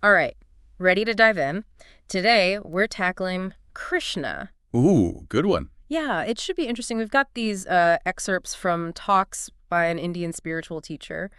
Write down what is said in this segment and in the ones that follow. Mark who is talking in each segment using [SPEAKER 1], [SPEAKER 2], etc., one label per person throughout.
[SPEAKER 1] All right, ready to dive in? Today, we're tackling Krishna.
[SPEAKER 2] Ooh, good one.
[SPEAKER 1] Yeah, it should be interesting. We've got these excerpts from talks by an Indian spiritual teacher,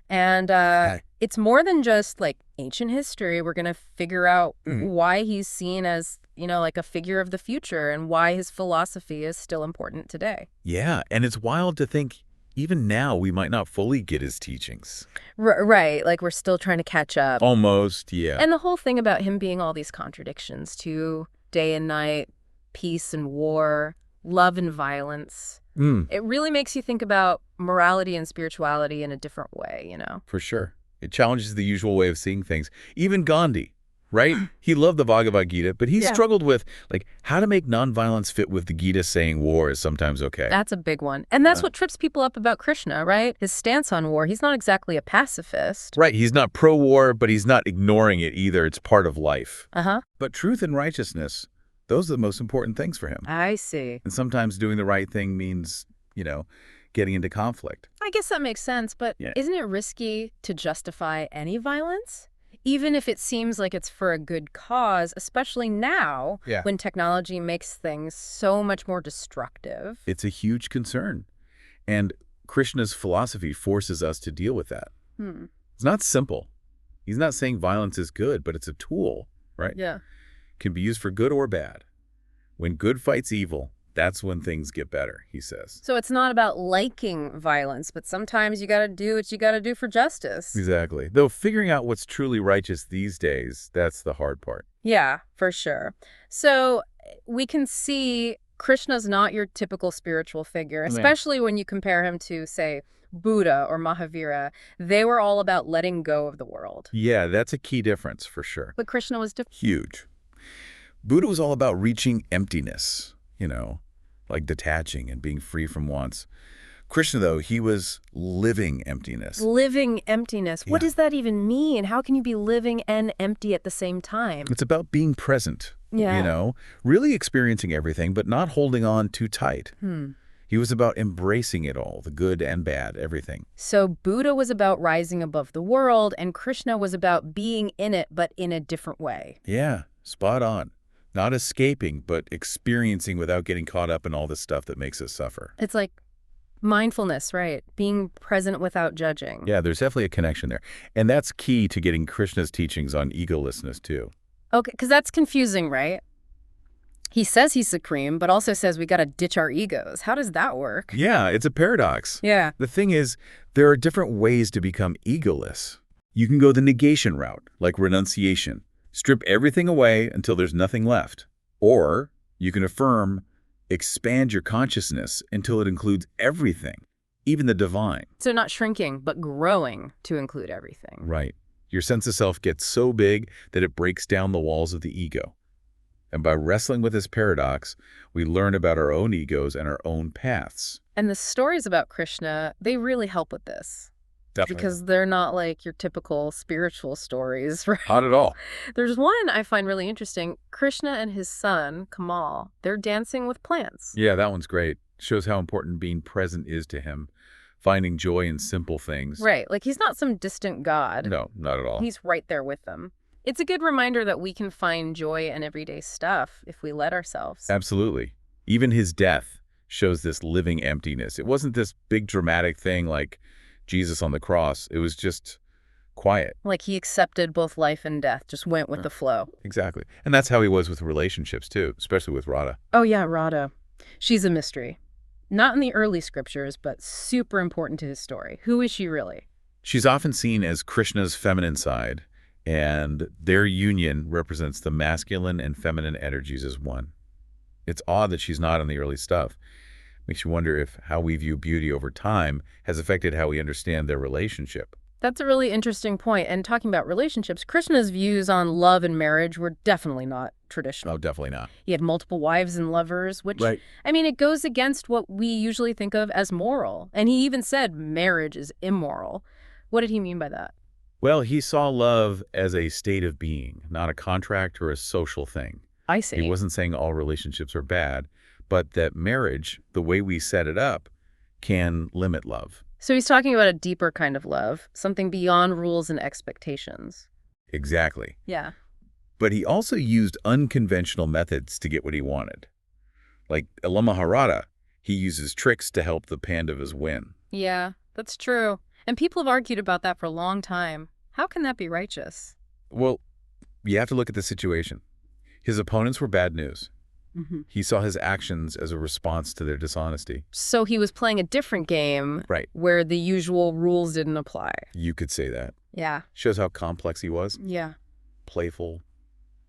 [SPEAKER 1] and
[SPEAKER 2] Okay.
[SPEAKER 1] it's more than just like ancient history. We're going to figure out
[SPEAKER 2] Mm.
[SPEAKER 1] why he's seen as, like a figure of the future and why his philosophy is still important today.
[SPEAKER 2] Yeah, and it's wild to think even now we might not fully get his teachings.
[SPEAKER 1] Right, like we're still trying to catch up.
[SPEAKER 2] Almost, yeah.
[SPEAKER 1] And the whole thing about him being all these contradictions too, day and night, peace and war, love and violence.
[SPEAKER 2] Mm,
[SPEAKER 1] It really makes you think about morality and spirituality in a different way.
[SPEAKER 2] for sure. It challenges the usual way of seeing things. Even Gandhi, right? He loved the Bhagavad Gita, but he
[SPEAKER 1] Yeah.
[SPEAKER 2] struggled with, how to make nonviolence fit with the Gita saying war is sometimes okay.
[SPEAKER 1] That's a big one. And that's
[SPEAKER 2] Uh,
[SPEAKER 1] what trips people up about Krishna, right? His stance on war. He's not exactly a pacifist.
[SPEAKER 2] right, he's not pro-war, but he's not ignoring it either. It's part of life.
[SPEAKER 1] Uh-huh.
[SPEAKER 2] But truth and righteousness, those are the most important things for him.
[SPEAKER 1] I see.
[SPEAKER 2] And sometimes doing the right thing means, getting into conflict.
[SPEAKER 1] I guess that makes sense, but
[SPEAKER 2] Yeah.
[SPEAKER 1] isn't it risky to justify any violence? Even if it seems like it's for a good cause, especially now
[SPEAKER 2] Yeah.
[SPEAKER 1] when technology makes things so much more destructive.
[SPEAKER 2] It's a huge concern. And Krishna's philosophy forces us to deal with that.
[SPEAKER 1] Hmm.
[SPEAKER 2] It's not simple. He's not saying violence is good, but it's a tool, right?
[SPEAKER 1] Yeah.
[SPEAKER 2] Can be used for good or bad. When good fights evil, that's when things get better, he says.
[SPEAKER 1] So it's not about liking violence, but sometimes you gotta do what you gotta do for justice.
[SPEAKER 2] Exactly. Though figuring out what's truly righteous these days, that's the hard part.
[SPEAKER 1] Yeah, for sure. So we can see Krishna's not your typical spiritual figure,
[SPEAKER 2] Yeah.
[SPEAKER 1] especially when you compare him to, say, Buddha or Mahavira. They were all about letting go of the world.
[SPEAKER 2] Yeah, that's a key difference for sure.
[SPEAKER 1] But Krishna was different.
[SPEAKER 2] Huge. Buddha was all about reaching emptiness, like detaching and being free from wants. Krishna, though, he was living emptiness.
[SPEAKER 1] Living emptiness. What
[SPEAKER 2] Yeah.
[SPEAKER 1] does that even mean? How can you be living and empty at the same time?
[SPEAKER 2] It's about being present,
[SPEAKER 1] Yeah.
[SPEAKER 2] really experiencing everything, but not holding on too tight.
[SPEAKER 1] Hmm.
[SPEAKER 2] He was about embracing it all, the good and bad, everything.
[SPEAKER 1] So Buddha was about rising above the world, and Krishna was about being in it, but in a different way.
[SPEAKER 2] Yeah, spot on. Not escaping, but experiencing without getting caught up in all the stuff that makes us suffer.
[SPEAKER 1] It's like mindfulness, right? Being present without judging.
[SPEAKER 2] Yeah, there's definitely a connection there. And that's key to getting Krishna's teachings on egolessness, too.
[SPEAKER 1] Okay, because that's confusing, right? He says he's supreme, but also says we got to ditch our egos. How does that work?
[SPEAKER 2] Yeah, it's a paradox.
[SPEAKER 1] Yeah.
[SPEAKER 2] The thing is, there are different ways to become egoless. You can go the negation route, like renunciation. Strip everything away until there's nothing left. Or you can affirm, expand your consciousness until it includes everything, even the divine.
[SPEAKER 1] So not shrinking, but growing to include everything.
[SPEAKER 2] Right. Your sense of self gets so big that it breaks down the walls of the ego. And by wrestling with this paradox, we learn about our own egos and our own paths.
[SPEAKER 1] And the stories about Krishna, they really help with this.
[SPEAKER 2] Definitely.
[SPEAKER 1] Because they're not like your typical spiritual stories, right?
[SPEAKER 2] Not at all.
[SPEAKER 1] There's one I find really interesting. Krishna and his son, Kamal, they're dancing with plants.
[SPEAKER 2] Yeah, that one's great. Shows how important being present is to him. Finding joy in simple things.
[SPEAKER 1] Right, like he's not some distant god.
[SPEAKER 2] No, not at all.
[SPEAKER 1] He's right there with them. It's a good reminder that we can find joy in everyday stuff if we let ourselves.
[SPEAKER 2] Absolutely. Even his death shows this living emptiness. It wasn't this big dramatic thing like Jesus on the cross. It was just quiet.
[SPEAKER 1] Like he accepted both life and death, just went with the flow.
[SPEAKER 2] Exactly. And that's how he was with relationships too, especially with Radha.
[SPEAKER 1] Oh yeah, Radha. She's a mystery. Not in the early scriptures, but super important to his story. Who is she really?
[SPEAKER 2] She's often seen as Krishna's feminine side, and their union represents the masculine and feminine energies as one. It's odd that she's not in the early stuff. Makes you wonder if how we view beauty over time has affected how we understand their relationship.
[SPEAKER 1] That's a really interesting point. And talking about relationships, Krishna's views on love and marriage were definitely not traditional.
[SPEAKER 2] Oh, definitely not.
[SPEAKER 1] He had multiple wives and lovers, which,
[SPEAKER 2] Right.
[SPEAKER 1] I mean, it goes against what we usually think of as moral. And he even said marriage is immoral. What did he mean by that?
[SPEAKER 2] Well, he saw love as a state of being, not a contract or a social thing.
[SPEAKER 1] I see.
[SPEAKER 2] He wasn't saying all relationships are bad, but that marriage, the way we set it up, can limit love.
[SPEAKER 1] So he's talking about a deeper kind of love, something beyond rules and expectations.
[SPEAKER 2] Exactly.
[SPEAKER 1] Yeah.
[SPEAKER 2] But he also used unconventional methods to get what he wanted. Like Ella Maharata, he uses tricks to help the Pandavas win.
[SPEAKER 1] Yeah, that's true. And people have argued about that for a long time. How can that be righteous?
[SPEAKER 2] Well, you have to look at the situation. His opponents were bad news. He saw his actions as a response to their dishonesty.
[SPEAKER 1] So he was playing a different game
[SPEAKER 2] Right.
[SPEAKER 1] where the usual rules didn't apply.
[SPEAKER 2] You could say that.
[SPEAKER 1] Yeah.
[SPEAKER 2] Shows how complex he was.
[SPEAKER 1] Yeah.
[SPEAKER 2] Playful,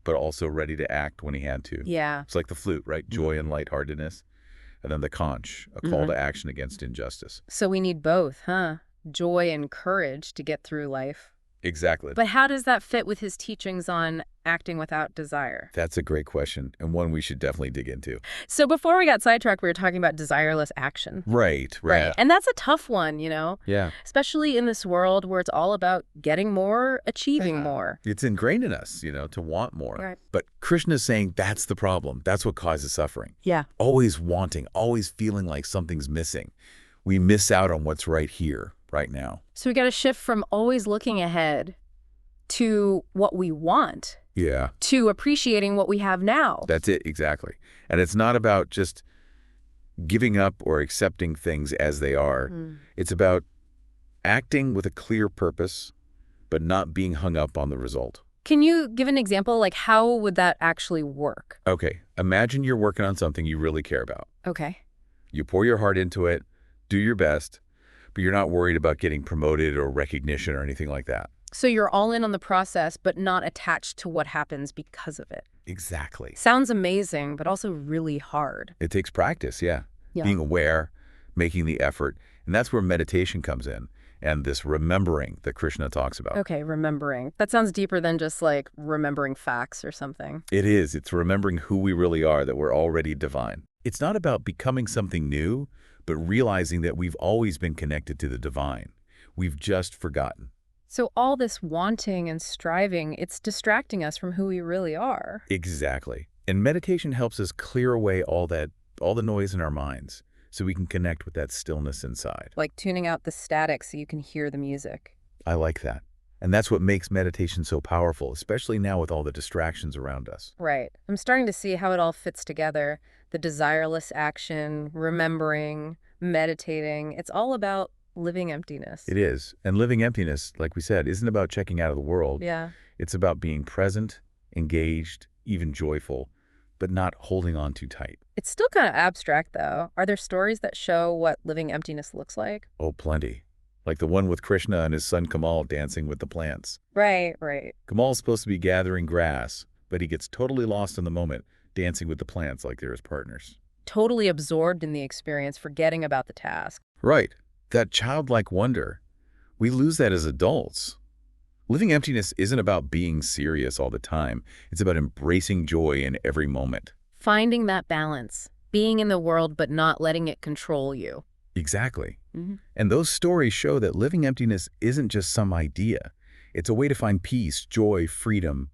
[SPEAKER 2] but also ready to act when he had to.
[SPEAKER 1] Yeah.
[SPEAKER 2] It's like the flute, right? Joy and lightheartedness. And then the conch, a call to action against injustice.
[SPEAKER 1] So we need both, huh? Joy and courage to get through life.
[SPEAKER 2] Exactly.
[SPEAKER 1] But how does that fit with his teachings on acting without desire?
[SPEAKER 2] That's a great question, and one we should definitely dig into.
[SPEAKER 1] So before we got sidetracked, we were talking about desireless action.
[SPEAKER 2] Right.
[SPEAKER 1] And that's a tough one, you know?
[SPEAKER 2] Yeah.
[SPEAKER 1] Especially in this world where it's all about getting more, achieving more.
[SPEAKER 2] It's ingrained in us, to want more.
[SPEAKER 1] Right.
[SPEAKER 2] But Krishna's saying that's the problem. That's what causes suffering.
[SPEAKER 1] Yeah.
[SPEAKER 2] Always wanting, always feeling like something's missing. We miss out on what's right here, right now.
[SPEAKER 1] So we got to shift from always looking ahead to what we want,
[SPEAKER 2] Yeah.
[SPEAKER 1] to appreciating what we have now.
[SPEAKER 2] That's it, exactly. And it's not about just giving up or accepting things as they are. It's about acting with a clear purpose, but not being hung up on the result.
[SPEAKER 1] Can you give an example? Like, how would that actually work?
[SPEAKER 2] Okay, imagine you're working on something you really care about.
[SPEAKER 1] Okay.
[SPEAKER 2] You pour your heart into it, do your best, but you're not worried about getting promoted or recognition or anything like that.
[SPEAKER 1] So you're all in on the process, but not attached to what happens because of it.
[SPEAKER 2] Exactly.
[SPEAKER 1] Sounds amazing, but also really hard.
[SPEAKER 2] It takes practice, yeah. Being aware, making the effort. And that's where meditation comes in, and this remembering that Krishna talks about.
[SPEAKER 1] Okay, remembering. That sounds deeper than just like remembering facts or something.
[SPEAKER 2] It is. It's remembering who we really are, that we're already divine. It's not about becoming something new, but realizing that we've always been connected to the divine. We've just forgotten.
[SPEAKER 1] So all this wanting and striving, it's distracting us from who we really are.
[SPEAKER 2] Exactly. And meditation helps us clear away all the noise in our minds so we can connect with that stillness inside.
[SPEAKER 1] Like tuning out the static so you can hear the music.
[SPEAKER 2] I like that. And that's what makes meditation so powerful, especially now with all the distractions around us.
[SPEAKER 1] Right. I'm starting to see how it all fits together. The desireless action, remembering, meditating. It's all about living emptiness.
[SPEAKER 2] It is. And living emptiness, like we said, isn't about checking out of the world.
[SPEAKER 1] Yeah.
[SPEAKER 2] It's about being present, engaged, even joyful, but not holding on too tight.
[SPEAKER 1] It's still kind of abstract, though. Are there stories that show what living emptiness looks like?
[SPEAKER 2] Oh, plenty. Like the one with Krishna and his son Kamal dancing with the plants.
[SPEAKER 1] Right.
[SPEAKER 2] Kamal's supposed to be gathering grass, but he gets totally lost in the moment, dancing with the plants like they're his partners.
[SPEAKER 1] Totally absorbed in the experience, forgetting about the task.
[SPEAKER 2] Right. That childlike wonder. We lose that as adults. Living emptiness isn't about being serious all the time. It's about embracing joy in every moment.
[SPEAKER 1] Finding that balance. Being in the world, but not letting it control you.
[SPEAKER 2] Exactly. And those stories show that living emptiness isn't just some idea. It's a way to find peace, joy, freedom,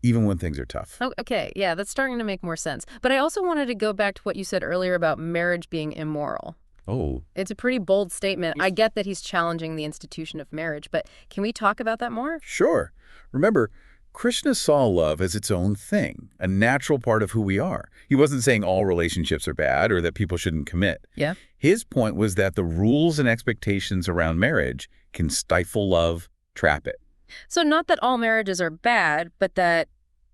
[SPEAKER 2] even when things are tough.
[SPEAKER 1] Oh, okay, yeah, that's starting to make more sense. But I also wanted to go back to what you said earlier about marriage being immoral.
[SPEAKER 2] Oh.
[SPEAKER 1] It's a pretty bold statement. I get that he's challenging the institution of marriage, but can we talk about that more?
[SPEAKER 2] Sure. Remember, Krishna saw love as its own thing, a natural part of who we are. He wasn't saying all relationships are bad or that people shouldn't commit.
[SPEAKER 1] Yeah.
[SPEAKER 2] His point was that the rules and expectations around marriage can stifle love, trap it.
[SPEAKER 1] So not that all marriages are bad, but that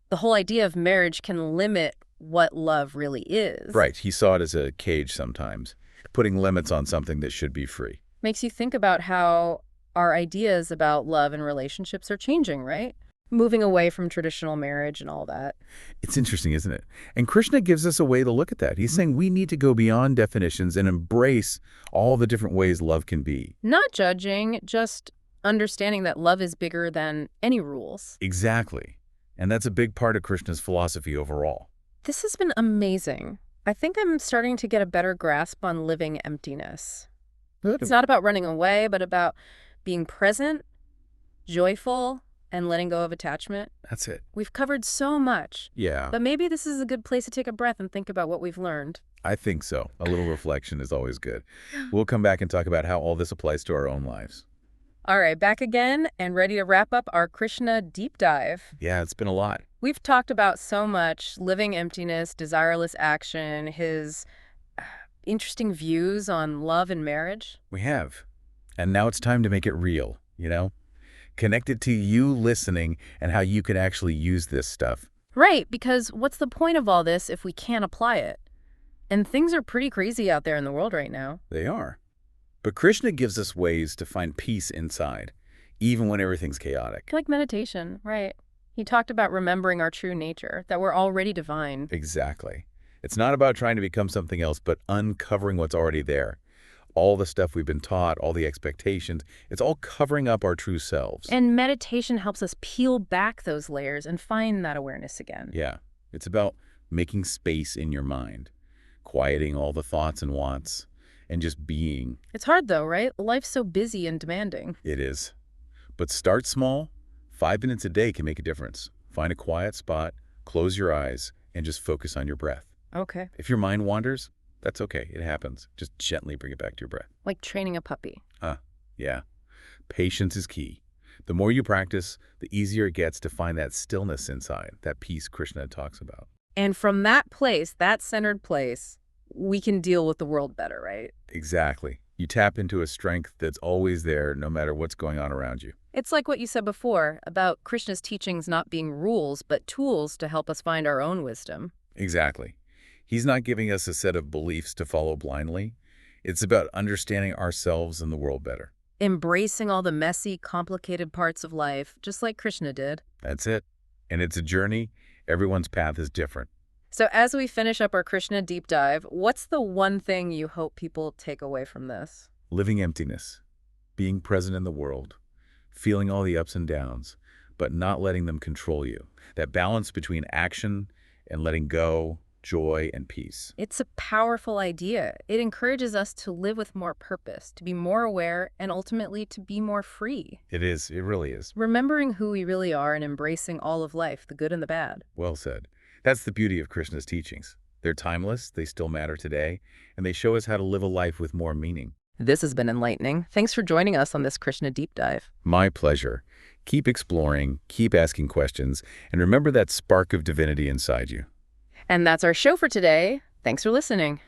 [SPEAKER 1] the whole idea of marriage can limit what love really is.
[SPEAKER 2] Right. He saw it as a cage sometimes, putting limits on something that should be free.
[SPEAKER 1] Makes you think about how our ideas about love and relationships are changing, right? Moving away from traditional marriage and all that.
[SPEAKER 2] It's interesting, isn't it? And Krishna gives us a way to look at that. He's saying we need to go beyond definitions and embrace all the different ways love can be.
[SPEAKER 1] Not judging, just understanding that love is bigger than any rules.
[SPEAKER 2] Exactly. And that's a big part of Krishna's philosophy overall.
[SPEAKER 1] This has been amazing. I think I'm starting to get a better grasp on living emptiness. It's not about running away, but about being present, joyful, and letting go of attachment.
[SPEAKER 2] That's it.
[SPEAKER 1] We've covered so much.
[SPEAKER 2] Yeah.
[SPEAKER 1] But maybe this is a good place to take a breath and think about what we've learned.
[SPEAKER 2] I think so. A little reflection is always good. We'll come back and talk about how all this applies to our own lives.
[SPEAKER 1] All right, back again and ready to wrap up our Krishna deep dive.
[SPEAKER 2] Yeah, it's been a lot.
[SPEAKER 1] We've talked about so much: living emptiness, desireless action, his interesting views on love and marriage.
[SPEAKER 2] We have. And now it's time to make it real, Connect it to you listening and how you can actually use this stuff.
[SPEAKER 1] Right, because what's the point of all this if we can't apply it? And things are pretty crazy out there in the world right now.
[SPEAKER 2] They are. But Krishna gives us ways to find peace inside, even when everything's chaotic.
[SPEAKER 1] Like meditation, right? He talked about remembering our true nature, that we're already divine.
[SPEAKER 2] Exactly. It's not about trying to become something else, but uncovering what's already there. All the stuff we've been taught, all the expectations, it's all covering up our true selves.
[SPEAKER 1] And meditation helps us peel back those layers and find that awareness again.
[SPEAKER 2] Yeah. It's about making space in your mind, quieting all the thoughts and wants, and just being.
[SPEAKER 1] It's hard though, right? Life's so busy and demanding.
[SPEAKER 2] It is. But start small. 5 minutes a day can make a difference. Find a quiet spot, close your eyes, and just focus on your breath.
[SPEAKER 1] Okay.
[SPEAKER 2] If your mind wanders, that's okay. It happens. Just gently bring it back to your breath.
[SPEAKER 1] Like training a puppy.
[SPEAKER 2] Yeah. Patience is key. The more you practice, the easier it gets to find that stillness inside, that peace Krishna talks about.
[SPEAKER 1] And from that place, that centered place, we can deal with the world better, right?
[SPEAKER 2] Exactly. You tap into a strength that's always there no matter what's going on around you.
[SPEAKER 1] It's like what you said before about Krishna's teachings not being rules, but tools to help us find our own wisdom.
[SPEAKER 2] Exactly. He's not giving us a set of beliefs to follow blindly. It's about understanding ourselves and the world better.
[SPEAKER 1] Embracing all the messy, complicated parts of life, just like Krishna did.
[SPEAKER 2] That's it. And it's a journey. Everyone's path is different.
[SPEAKER 1] So as we finish up our Krishna deep dive, what's the one thing you hope people take away from this?
[SPEAKER 2] Living emptiness, being present in the world, feeling all the ups and downs, but not letting them control you. That balance between action and letting go, joy, and peace.
[SPEAKER 1] It's a powerful idea. It encourages us to live with more purpose, to be more aware, and ultimately to be more free.
[SPEAKER 2] It is. It really is.
[SPEAKER 1] Remembering who we really are and embracing all of life, the good and the bad.
[SPEAKER 2] Well said. That's the beauty of Krishna's teachings. They're timeless, they still matter today, and they show us how to live a life with more meaning.
[SPEAKER 1] This has been enlightening. Thanks for joining us on this Krishna deep dive.
[SPEAKER 2] My pleasure. Keep exploring, keep asking questions, and remember that spark of divinity inside you.
[SPEAKER 1] And that's our show for today. Thanks for listening.